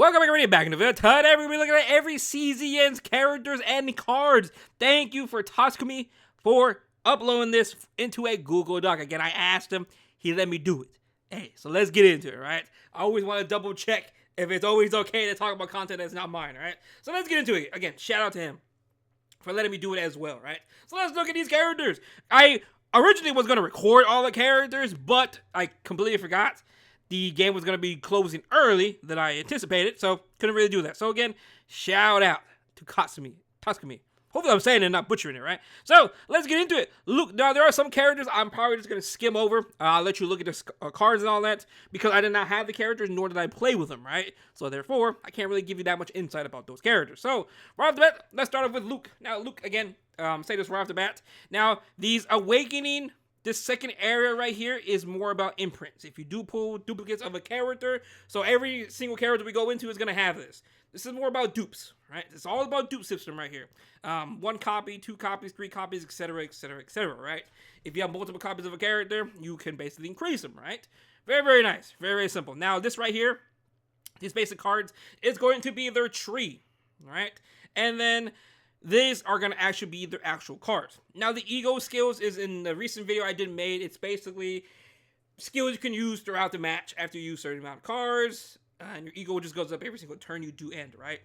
Welcome everybody back in the video. Today we're looking at every CZN's characters and cards. Thank you for Toskumi for uploading this into a Google Doc. Again, I asked him, he let me do it. Hey, so let's get into it, right? I always want to double check if it's always okay to talk about content that's not mine, right? So let's get into it. Again, shout out to him for letting me do it as well, right? So let's look at these characters. I originally was going to record all the characters, but I completely forgot. The game was going to be closing early than I anticipated, so couldn't really do that. So again, shout out to Toskumi. Hopefully I'm saying it and not butchering it, right? So let's get into it. Look, now there are some characters I'm probably just going to skim over. I'll let you look at the cards and all that because I did not have the characters, nor did I play with them, right? So therefore, I can't really give you that much insight about those characters. So right off the bat, let's start off with Luke. Now, Luke, again, say this right off the bat. Now, these Awakening... This second area right here is more about imprints. If you do pull duplicates of a character, so every single character we go into is going to have this. This is more about dupes, right? It's all about dupe system right here. 1 copy, 2 copies, 3 copies, etc., etc., etc., right? If you have multiple copies of a character, you can basically increase them, right? Very, very nice. Very, very simple. Now, this right here, these basic cards, is going to be their tree, right? And then... these are going to actually be their actual cards. Now, the ego skills is in the recent video I did made. It's basically skills you can use throughout the match after you use a certain amount of cards. And your ego just goes up every single turn you do end, right?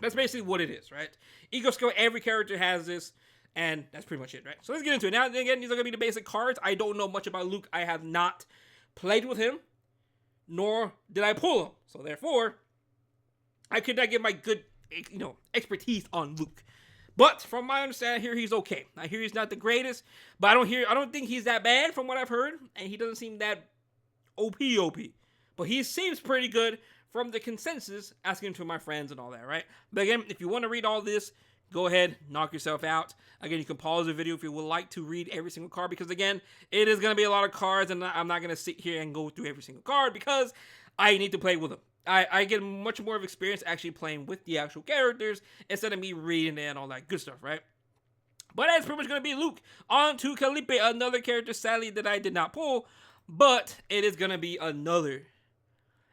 That's basically what it is, right? Ego skill, every character has this. And that's pretty much it, right? So let's get into it. Now, again, these are going to be the basic cards. I don't know much about Luke. I have not played with him. Nor did I pull him. So therefore, I could not give my good... expertise on Luke. But from my understanding here, he's okay. I hear he's not the greatest, but I don't think he's that bad from what I've heard, and he doesn't seem that OP. But he seems pretty good from the consensus, asking to my friends and all that, right? But again, if you want to read all this, go ahead, knock yourself out. Again, you can pause the video if you would like to read every single card, because again, it is going to be a lot of cards, and I'm not going to sit here and go through every single card, because I need to play with them. I get much more of experience actually playing with the actual characters instead of me reading it and all that good stuff, right? But that's pretty much going to be Luke. On to Khalipe, another character, sadly, that I did not pull. But it is going to be another,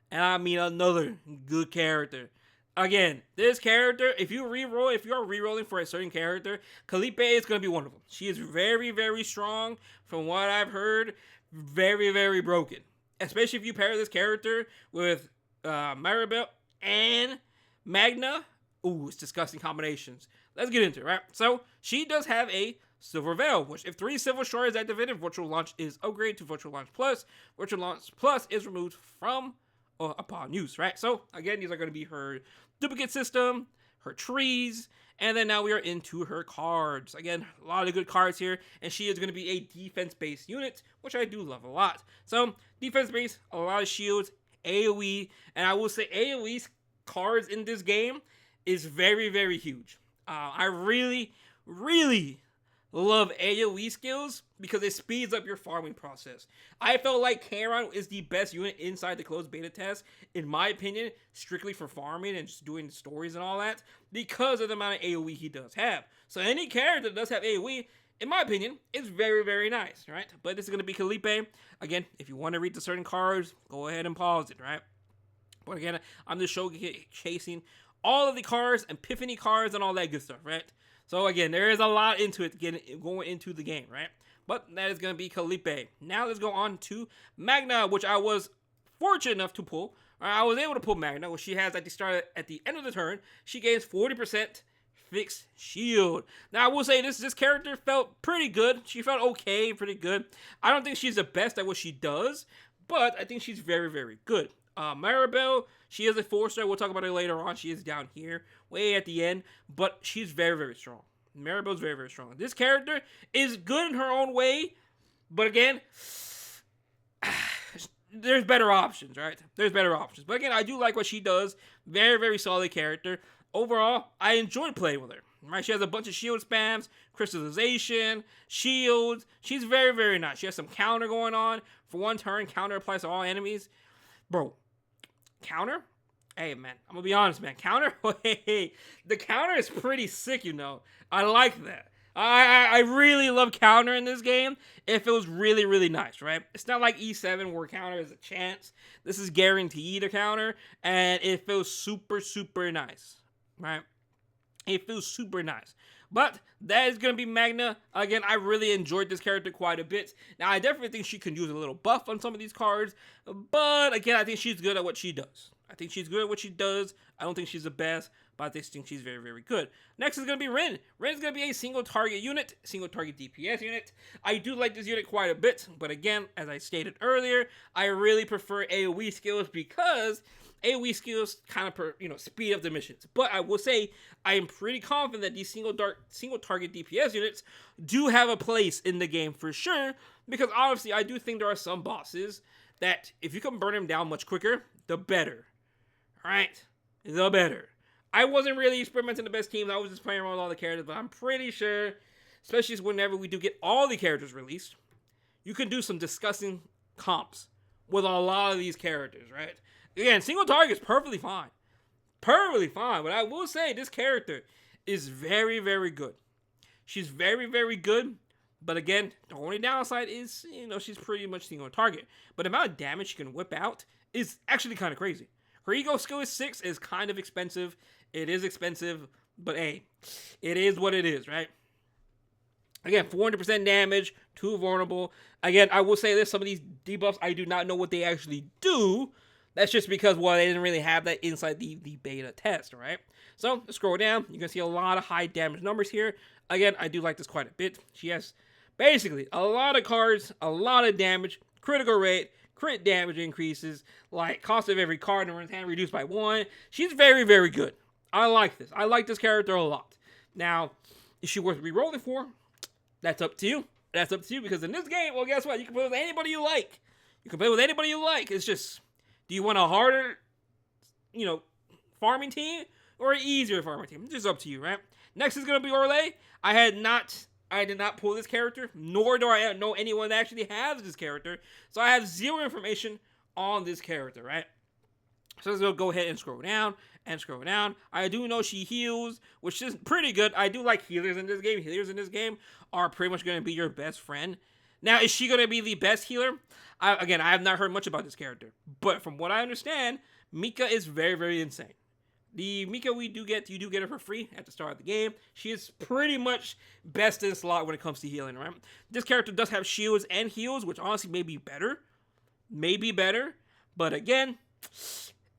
and I mean another, good character. Again, this character, if you are re-rolling for a certain character, Khalipe is going to be one of them. She is very, very strong. From what I've heard, very, very broken. Especially if you pair this character with... Maribell and Magna. Ooh, it's disgusting combinations. Let's get into it, right? So, she does have a Silver Veil, which if 3 Silver Shard is activated, Virtual Launch is upgraded to Virtual Launch Plus. Virtual Launch Plus is removed from upon use, right? So, again, these are going to be her duplicate system, her trees, and then now we are into her cards. Again, a lot of good cards here, and she is going to be a defense-based unit, which I do love a lot. So, defense-based, a lot of shields, AoE, and I will say AoE's cards in this game is very, very huge. I really, really love AoE skills because it speeds up your farming process. I felt like Kayron is the best unit inside the closed beta test, in my opinion, strictly for farming and just doing stories and all that, because of the amount of AoE he does have. So any character that does have AoE, in my opinion, it's very, very nice, right? But this is going to be Khalipe. Again, if you want to read the certain cards, go ahead and pause it, right? But again, I'm just showcasing all of the cards, epiphany cards, and all that good stuff, right? So again, there is a lot into it going into the game, right? But that is going to be Khalipe. Now let's go on to Magna, which I was fortunate enough to pull. I was able to pull Magna, which she has at the end of the turn. She gains 40%. Fixed shield. Now, I will say this character felt pretty good. She felt okay, pretty good. I don't think she's the best at what she does, but I think she's very, very good. Maribell, she is a 4-star. We'll talk about her later on. She is down here, way at the end, but she's very, very strong. Maribell's very, very strong. This character is good in her own way, but again, there's better options, right? There's better options. But again, I do like what she does. Very, very solid character. Overall, I enjoyed playing with her. Right? She has a bunch of shield spams, crystallization, shields. She's very, very nice. She has some counter going on. For 1 turn, counter applies to all enemies. Bro, counter? Hey, man, I'm going to be honest, man. Counter? Hey, the counter is pretty sick, I like that. I really love counter in this game. It feels really, really nice, right? It's not like E7 where counter is a chance. This is guaranteed a counter, and it feels super, super nice, right? It feels super nice. But that is going to be Magna. Again, I really enjoyed this character quite a bit. Now, I definitely think she can use a little buff on some of these cards. But again, I think she's good at what she does. I think she's good at what she does. I don't think she's the best, but I think she's very, very good. Next is going to be Ren. Ren is going to be a single target unit, single target DPS unit. I do like this unit quite a bit. But again, as I stated earlier, I really prefer AoE skills because AoE skills kind of speed up the missions. But I will say I am pretty confident that these single target DPS units do have a place in the game for sure. Because obviously I do think there are some bosses that if you can burn them down much quicker, the better. Alright? The better. I wasn't really experimenting the best teams. I was just playing around with all the characters. But I'm pretty sure, especially whenever we do get all the characters released, you can do some disgusting comps with a lot of these characters, right? Again, single target is perfectly fine. Perfectly fine. But I will say this character is very, very good. She's very, very good. But again, the only downside is, she's pretty much single target. But the amount of damage she can whip out is actually kind of crazy. Her ego skill is 6 is kind of expensive. It is expensive. But hey, it is what it is, right? Again, 400% damage, 2 vulnerable. Again, I will say this. Some of these debuffs, I do not know what they actually do. That's just because, well, they didn't really have that inside the beta test, right? So, let's scroll down. You can see a lot of high damage numbers here. Again, I do like this quite a bit. She has basically a lot of cards, a lot of damage, critical rate, crit damage increases, like cost of every card in her hand reduced by 1. She's very, very good. I like this. I like this character a lot. Now, is she worth re-rolling for? That's up to you. That's up to you because in this game, well, guess what? You can play with anybody you like. You can play with anybody you like. It's just, do you want a harder, farming team or an easier farming team? It's just up to you, right? Next is going to be Orlea. I did not pull this character, nor do I know anyone that actually has this character. So I have zero information on this character, right? So let's go ahead and scroll down and scroll down. I do know she heals, which is pretty good. I do like healers in this game. Healers in this game are pretty much going to be your best friend. Now, is she going to be the best healer? I have not heard much about this character. But from what I understand, Mika is very, very insane. The Mika you do get her for free at the start of the game. She is pretty much best in slot when it comes to healing, right? This character does have shields and heals, which honestly may be better. But again,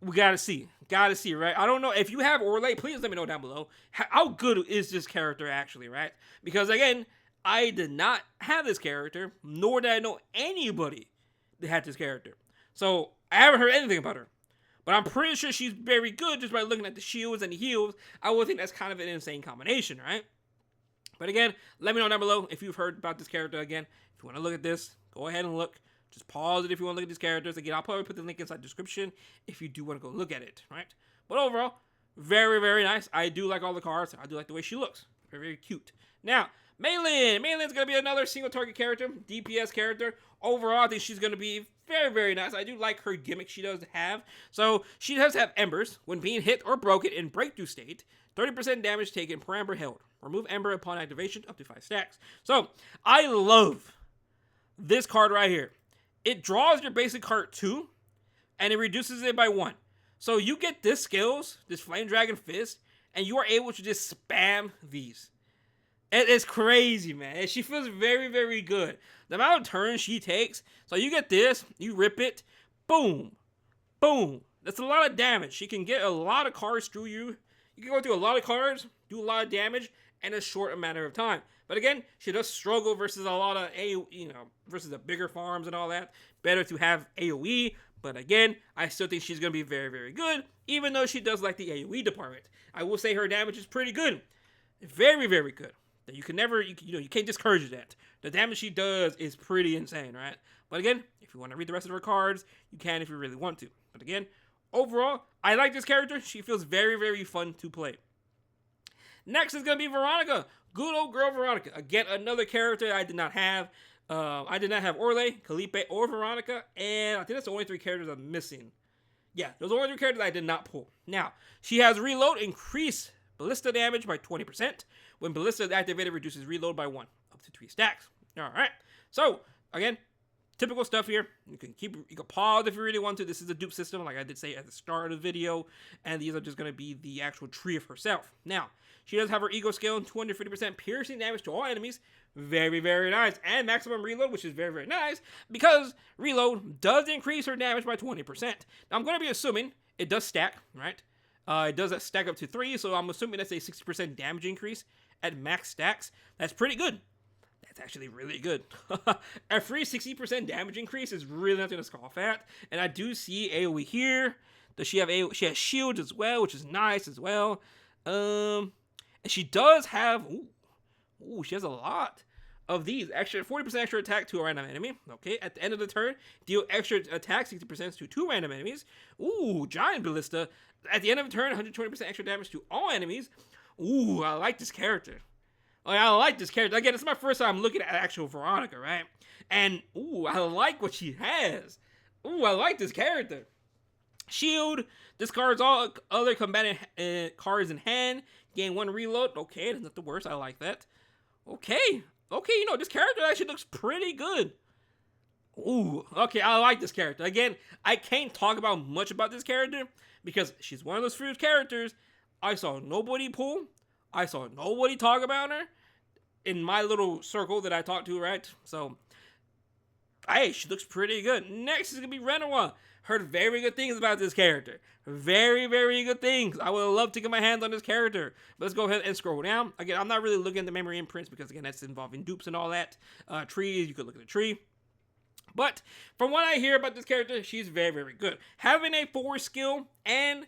we gotta see. Right? I don't know. If you have Orlea, please let me know down below. How good is this character actually, right? Because again, I did not have this character, nor did I know anybody that had this character. So, I haven't heard anything about her. But I'm pretty sure she's very good just by looking at the shields and the heals. I would think that's kind of an insane combination, right? But again, let me know down below if you've heard about this character again. If you want to look at this, go ahead and look. Just pause it if you want to look at these characters. Again, I'll probably put the link inside the description if you do want to go look at it, right? But overall, very, very nice. I do like all the cards. I do like the way she looks. Very, very cute. Now, Mei Lin. Mei Lin's going to be another single target character, DPS character. Overall, I think she's going to be very, very nice. I do like her gimmick she does have. So, she does have embers. When being hit or broken in breakthrough state, 30% damage taken per ember held. Remove ember upon activation up to 5 stacks. So, I love this card right here. It draws your basic card 2, and it reduces it by 1. So, you get this skills, this Flame Dragon Fist, and you are able to just spam these. It's crazy, man. She feels very, very good. The amount of turns she takes. So you get this. You rip it. Boom. Boom. That's a lot of damage. She can get a lot of cards through you. You can go through a lot of cards, do a lot of damage in a short amount of time. But again, she does struggle versus a lot of versus the bigger farms and all that. Better to have AoE. But again, I still think she's going to be very, very good. Even though she does like the AoE department. I will say her damage is pretty good. Very, very good. That you can never, you can't discourage that. The damage she does is pretty insane, right? But again, if you want to read the rest of her cards, you can if you really want to. But again, overall, I like this character. She feels very, very fun to play. Next is going to be Veronica. Good old girl Veronica. Again, another character I did not have. I did not have Orlea, Khalipe, or Veronica. And I think that's the only 3 characters I'm missing. Yeah, those are the only 3 characters I did not pull. Now, she has reload, increase ballista damage by 20%. When Ballista is activated, reduces reload by 1, up to 3 stacks. Alright, so, again, typical stuff here. You can pause if you really want to. This is a dupe system, like I did say at the start of the video, and these are just going to be the actual tree of herself. Now, she does have her ego skill, 250% piercing damage to all enemies. Very, very nice. And maximum reload, which is very, very nice, because reload does increase her damage by 20%. Now, I'm going to be assuming it does stack, right? It does stack up to 3, so I'm assuming that's a 60% damage increase at max stacks. That's pretty good. That's actually really good. A free 60% damage increase is really nothing to scoff at. And I do see AoE here. Does she have AoE? She has shields as well, which is nice as well. And she does have... Ooh, she has a lot of these. Extra 40% extra attack to a random enemy. Okay, at the end of the turn, deal extra attack 60% to 2 random enemies. Ooh, giant ballista. At the end of the turn, 120% extra damage to all enemies. Ooh, I like this character. I like this character. Again, it's my first time looking at actual Veronica, right? And, ooh, I like what she has. Ooh, I like this character. Shield. Discards all other combatant cards in hand. Gain 1 reload. Okay, that's not the worst. I like that. Okay, this character actually looks pretty good. Ooh, okay, I like this character. Again, I can't talk about much about this character because she's one of those few characters I saw nobody pull. I saw nobody talk about her in my little circle that I talked to, right? So, hey, she looks pretty good. Next is going to be Renoa. Heard very good things about this character. Very, very good things. I would love to get my hands on this character. But let's go ahead and scroll down. Again, I'm not really looking at the memory imprints because, again, that's involving dupes and all that. Trees, you could look at the tree. But from what I hear about this character, she's very, very good. Having a 4 skill and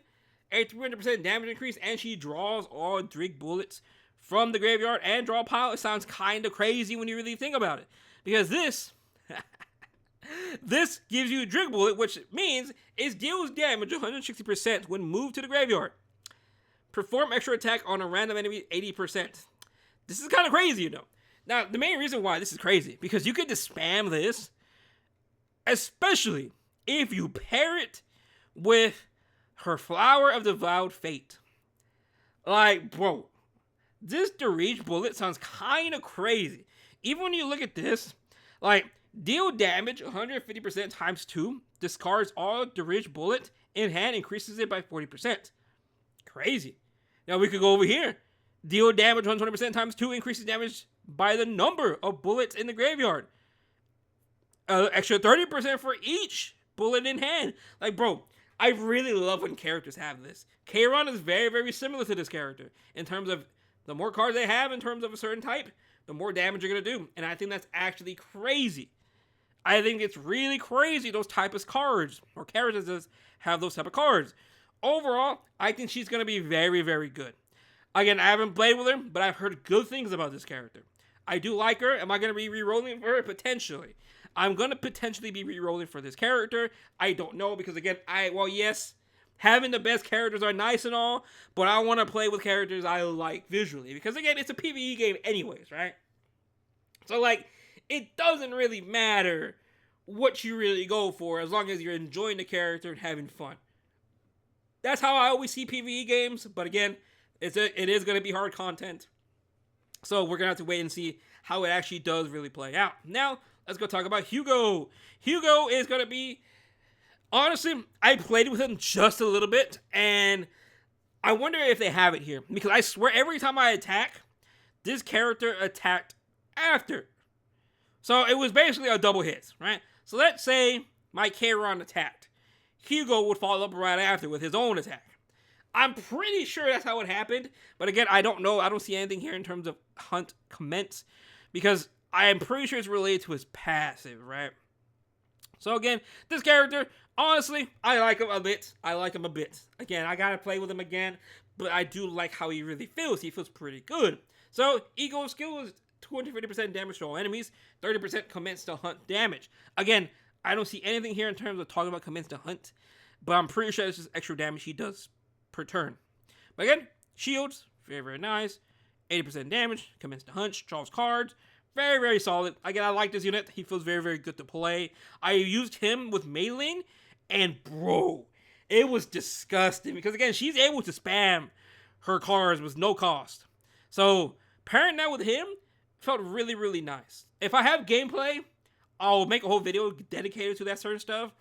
a 300% damage increase, and she draws all Drake bullets from the graveyard and draw pile. It sounds kind of crazy when you really think about it. Because this... this gives you a Drake bullet, which means it deals damage 160% when moved to the graveyard. Perform extra attack on a random enemy 80%. This is kind of crazy, you know. Now, the main reason why this is crazy, because you could just spam this, especially if you pair it with her Flower of Devoured Fate. Like, bro, this Derige bullet sounds kind of crazy. Even when you look at this, like, deal damage 150% times 2, discards all Derige bullet in hand, increases it by 40%. Crazy. Now we could go over here. Deal damage 120% times 2, increases damage by the number of bullets in the graveyard. Extra 30% for each bullet in hand. Like, bro, I really love when characters have this. Kayron is very, very similar to this character in terms of the more cards they have in terms of a certain type, the more damage you're going to do. And I think that's actually crazy. I think it's really crazy those type of cards or characters that have those type of cards. Overall, I think she's going to be very, very good. Again, I haven't played with her, but I've heard good things about this character. I do like her. Am I going to be re-rolling for her? Potentially. I'm going to potentially be re-rolling for this character. I don't know because, again, yes, having the best characters are nice and all, but I want to play with characters I like visually because, again, it's a PvE game anyways, right? So, like, it doesn't really matter what you really go for as long as you're enjoying the character and having fun. That's how I always see PvE games, but again, it is going to be hard content. So we're going to have to wait and see how it actually does really play out. Now, let's go talk about Hugo. Hugo is going to be... Honestly, I played with him just a little bit, and I wonder if they have it here. Because I swear, every time I attack, this character attacked after. So it was basically a double hit, right? So let's say my Kayron attacked. Hugo would follow up right after with his own attack. I'm pretty sure that's how it happened. But again, I don't know. I don't see anything here in terms of hunt commence. Because I am pretty sure it's related to his passive, right? So again, this character, honestly, I like him a bit. Again, I gotta play with him again. But I do like how he really feels. He feels pretty good. So, ego skill is 250% damage to all enemies, 30% commence to hunt damage. Again, I don't see anything here in terms of talking about commence to hunt, but I'm pretty sure this is extra damage he does per turn. But again, shields, very, very nice. 80% damage, commence to hunt, draws cards. Very, very solid. Again, I like this unit. He feels very, very good to play. I used him with Mei Lin, and bro, it was disgusting. Because again, she's able to spam her cards with no cost. So, Pairing that with him felt really, really nice. If I have gameplay, I'll make a whole video dedicated to that certain stuff.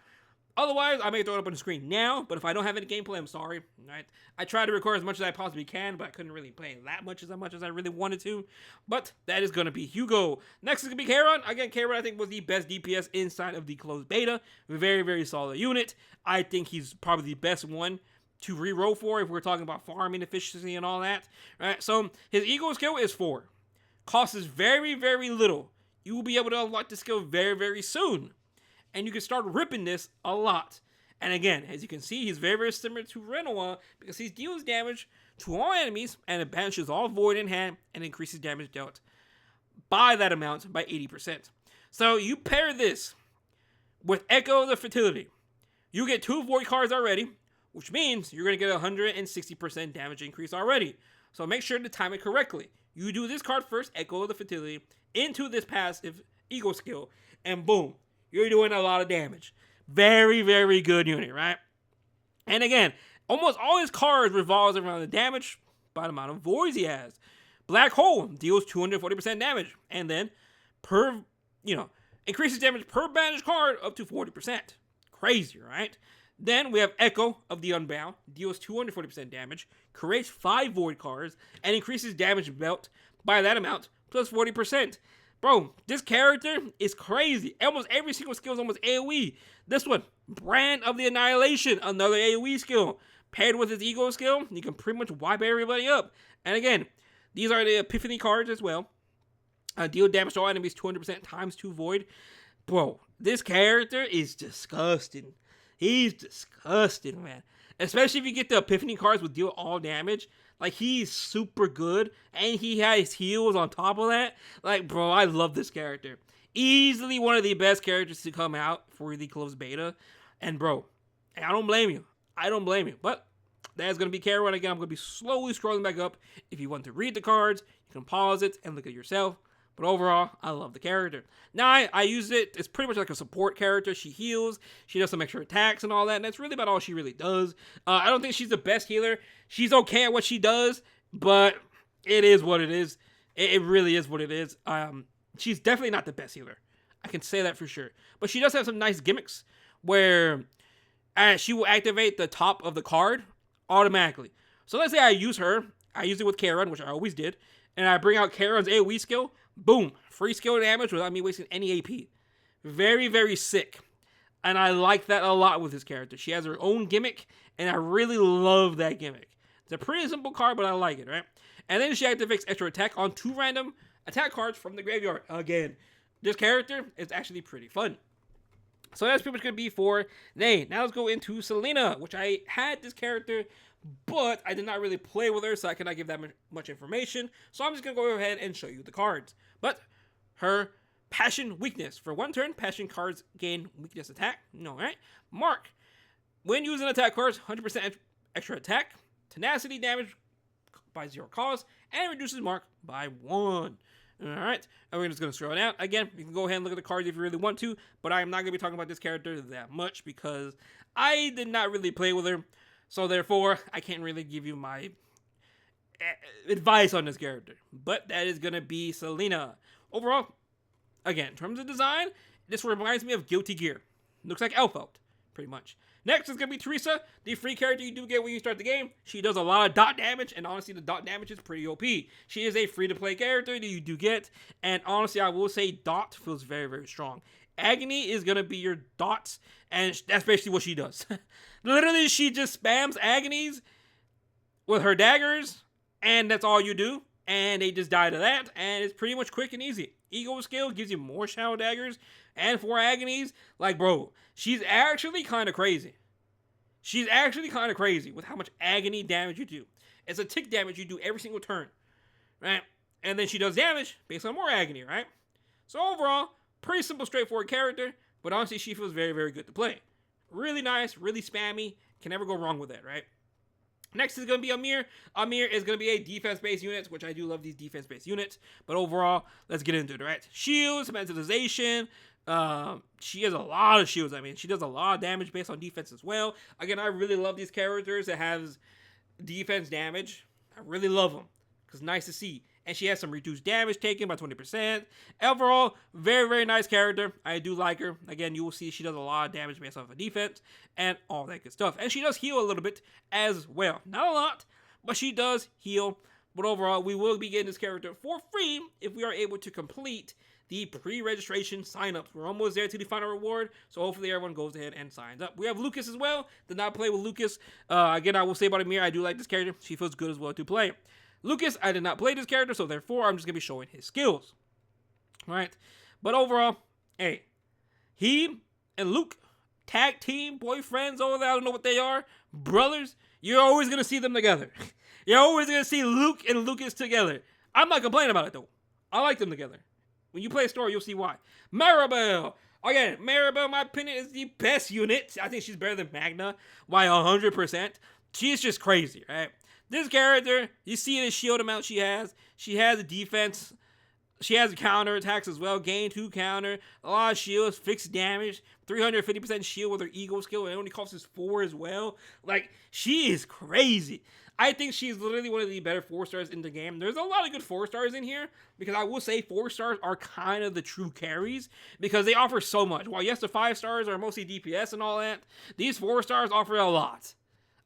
Otherwise, I may throw it up on the screen now, but if I don't have any gameplay, I'm sorry. Right? I try to record as much as I possibly can, but I couldn't really play that much as I really wanted to. But that is going to be Hugo. Next is going to be Kayron. Again, Kayron, I think, was the best DPS inside of the closed beta. Very, very solid unit. I think he's probably the best one to reroll for if we're talking about farming efficiency and all that. Right? So his ego skill is 4. Costs is very, very little. You will be able to unlock the skill very, very soon. And you can start ripping this a lot. And again, as you can see, he's very, very similar to Renoa because he deals damage to all enemies and it banishes all void in hand and increases damage dealt by that amount by 80%. So you pair this with Echo of the Fertility. You get 2 void cards already, which means you're going to get 160% damage increase already. So make sure to time it correctly. You do this card first, Echo of the Fertility, into this passive ego skill, and boom. You're doing a lot of damage. Very, very good unit, right? And again, almost all his cards revolves around the damage by the amount of voids he has. Black Hole deals 240% damage. And then increases damage per banished card up to 40%. Crazy, right? Then we have Echo of the Unbound. Deals 240% damage. Creates 5 void cards. And increases damage belt by that amount plus 40%. Bro, this character is crazy. Almost every single skill is almost AoE. This one, Brand of the Annihilation, another AoE skill. Paired with his ego skill, you can pretty much wipe everybody up. And again, these are the Epiphany cards as well. Deal damage to all enemies 200% times 2 void. Bro, this character is disgusting. He's disgusting, man. Especially if you get the Epiphany cards with deal all damage. Like, he's super good, and he has heals on top of that. Like, bro, I love this character. Easily one of the best characters to come out for the closed beta. And, bro, I don't blame you. I don't blame you. But that's going to be Kayron. Again, I'm going to be slowly scrolling back up. If you want to read the cards, you can pause it and look at yourself. But overall, I love the character. Now, I use it. It's pretty much like a support character. She heals. She does some extra attacks and all that. And that's really about all she really does. I don't think she's the best healer. She's okay at what she does. But it is what it is. It really is what it is. She's definitely not the best healer. I can say that for sure. But she does have some nice gimmicks where she will activate the top of the card automatically. So let's say I use her. I use it with Kayron, which I always did. And I bring out Kayron's AoE skill. Boom. Free skill damage without me wasting any AP. Very, very sick. And I like that a lot with this character. She has her own gimmick, and I really love that gimmick. It's a pretty simple card, but I like it, right? And then she activates extra attack on 2 random attack cards from the graveyard. Again, this character is actually pretty fun. So that's pretty much going to be for today. Now let's go into Selena, which I had this character, but I did not really play with her, so I cannot give that much information. So I'm just going to go ahead and show you the cards. But her passion weakness. For 1 turn, passion cards gain weakness attack. No, right? Mark. When using attack cards, 100% extra attack, tenacity damage by 0 cost, and reduces mark by 1. Alright, and we're just going to scroll it out. Again, you can go ahead and look at the cards if you really want to, but I'm not going to be talking about this character that much because I did not really play with her. So therefore, I can't really give you my advice on this character. But that is going to be Selena. Overall, again, in terms of design, this reminds me of Guilty Gear. Looks like Elfelt, pretty much. Next is going to be Tressa, the free character you do get when you start the game. She does a lot of dot damage, and honestly, the dot damage is pretty OP. She is a free-to-play character that you do get, and honestly, I will say dot feels very, very strong. Agony is going to be your dots, and that's basically what she does. Literally, she just spams agonies with her daggers, and that's all you do, and they just die to that, and it's pretty much quick and easy. Ego skill gives you more shadow daggers, and 4 agonies. Like, bro, she's actually kind of crazy. She's actually kind of crazy with how much agony damage you do. It's a tick damage you do every single turn, right? And then she does damage based on more agony, right? So overall, pretty simple, straightforward character, but honestly, she feels very, very good to play. Really nice, really spammy. Can never go wrong with that, right? Next is going to be Amir. Amir is going to be a defense-based unit, which I do love these defense-based units. But overall, let's get into it, right? Shields, mentalization. She has a lot of shields. I mean, she does a lot of damage based on defense as well. Again, I really love these characters that have defense damage. I really love them because nice to see. and she has some reduced damage taken by 20%. Overall, very, very nice character. I do like her. Again, you will see she does a lot of damage based off of defense and all that good stuff. And she does heal a little bit as well. Not a lot, but she does heal. But overall, we will be getting this character for free if we are able to complete the pre-registration signups. We're almost there to the final reward, so hopefully everyone goes ahead and signs up. We have Lucas as well. Did not play with Lucas. Again, I will say about Amir, I do like this character. She feels good as well to play. Lucas, I did not play this character, so therefore I'm just going to be showing his skills. All right? But overall, hey, he and Luke, tag team, boyfriends over there, I don't know what they are, brothers, you're always going to see them together. You're always going to see Luke and Lucas together. I'm not complaining about it, though. I like them together. When you play a story, you'll see why. Maribell. Again, Maribell, in my opinion, is the best unit. I think she's better than Magna by 100%. She's just crazy, right? This character, you see the shield amount she has. She has a defense. She has a counter attacks as well. Gain 2 counter. A lot of shields. Fixed damage. 350% shield with her ego skill. And it only costs us 4 as well. Like, she is crazy. I think she's literally one of the better 4-stars in the game. There's a lot of good 4-stars in here, because I will say 4-stars are kind of the true carries, because they offer so much. While yes, the 5-stars are mostly DPS and all that, these 4-stars offer a lot.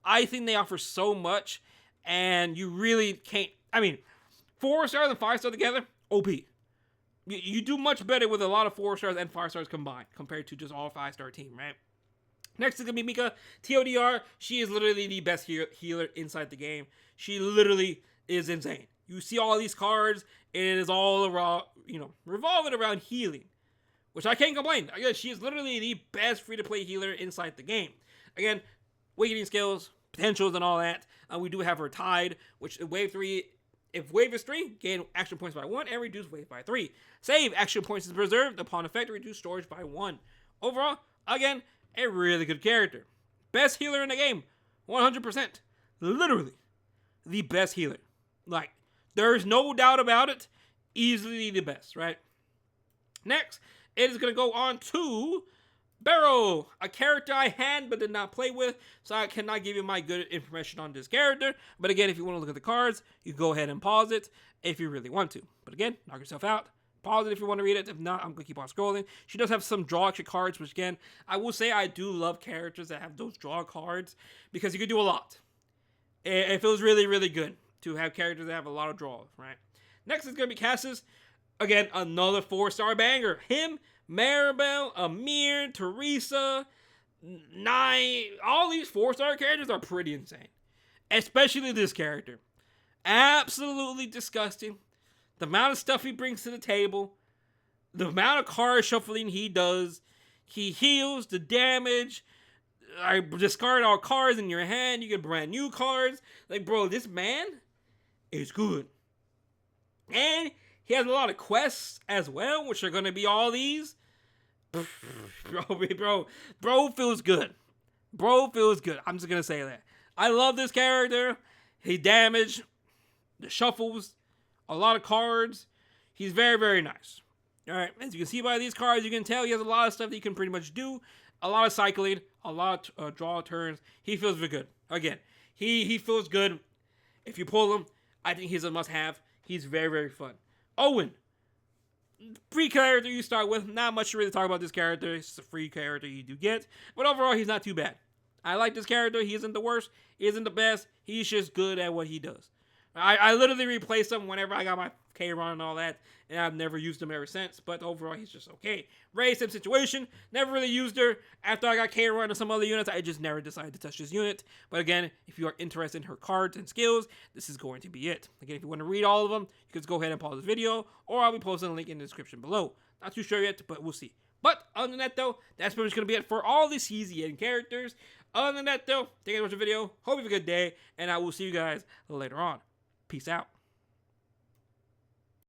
I think they offer so much, and you really can't, 4-stars and 5-stars together, OP. You do much better with a lot of 4-stars and 5-stars combined, compared to just all 5-star team, right? Next is going to be Mika. TLDR, she is literally the best healer inside the game. She literally is insane. You see all these cards, and it is all around, revolving around healing, which I can't complain. Again, she is literally the best free-to-play healer inside the game. Again, awakening skills, potentials, and all that. We do have her tied, which wave 3, if wave is 3, gain action points by 1, and reduce wave by 3. Save, action points is preserved upon effect, reduce storage by 1. Overall, again, a really good character. Best healer in the game. 100%. Literally. The best healer. Like, there's no doubt about it. Easily the best, right? Next, it is going to go on to Beryl. A character I had but did not play with, so I cannot give you my good information on this character. But again, if you want to look at the cards, you can go ahead and pause it if you really want to. But again, knock yourself out. Pause it if you want to read it. If not, I'm going to keep on scrolling. She does have some draw extra cards, which again, I will say I do love characters that have those draw cards, because you can do a lot. It feels really, really good to have characters that have a lot of draws, right? Next is going to be Cassius. Again, another 4-star banger. Him, Maribell, Amir, Tressa, Nye. All these 4-star characters are pretty insane. Especially this character. Absolutely disgusting. The amount of stuff he brings to the table, the amount of card shuffling he does, he heals the damage. I discard all cards in your hand, you get brand new cards. Like, bro, this man is good. And he has a lot of quests as well, which are going to be all these. Bro feels good. Bro feels good. I'm just going to say that. I love this character. He damage, the shuffles, a lot of cards. He's very, very nice. Alright, as you can see by these cards, you can tell he has a lot of stuff that he can pretty much do. A lot of cycling, a lot of draw turns. He feels very good. Again, he feels good. If you pull him, I think he's a must-have. He's very, very fun. Owen. Free character you start with. Not much to really talk about this character. It's a free character you do get. But overall, he's not too bad. I like this character. He isn't the worst. He isn't the best. He's just good at what he does. I literally replaced him whenever I got my Kayron and all that, and I've never used him ever since, but overall, he's just okay. Ray, same situation, never really used her. After I got Kayron and some other units, I just never decided to touch this unit. But again, if you are interested in her cards and skills, this is going to be it. Again, if you want to read all of them, you can just go ahead and pause this video, or I'll be posting a link in the description below. Not too sure yet, but we'll see. But other than that, though, that's pretty much going to be it for all the CZN characters. Other than that, though, thank you for watching the video. Hope you have a good day, and I will see you guys later on. Peace out.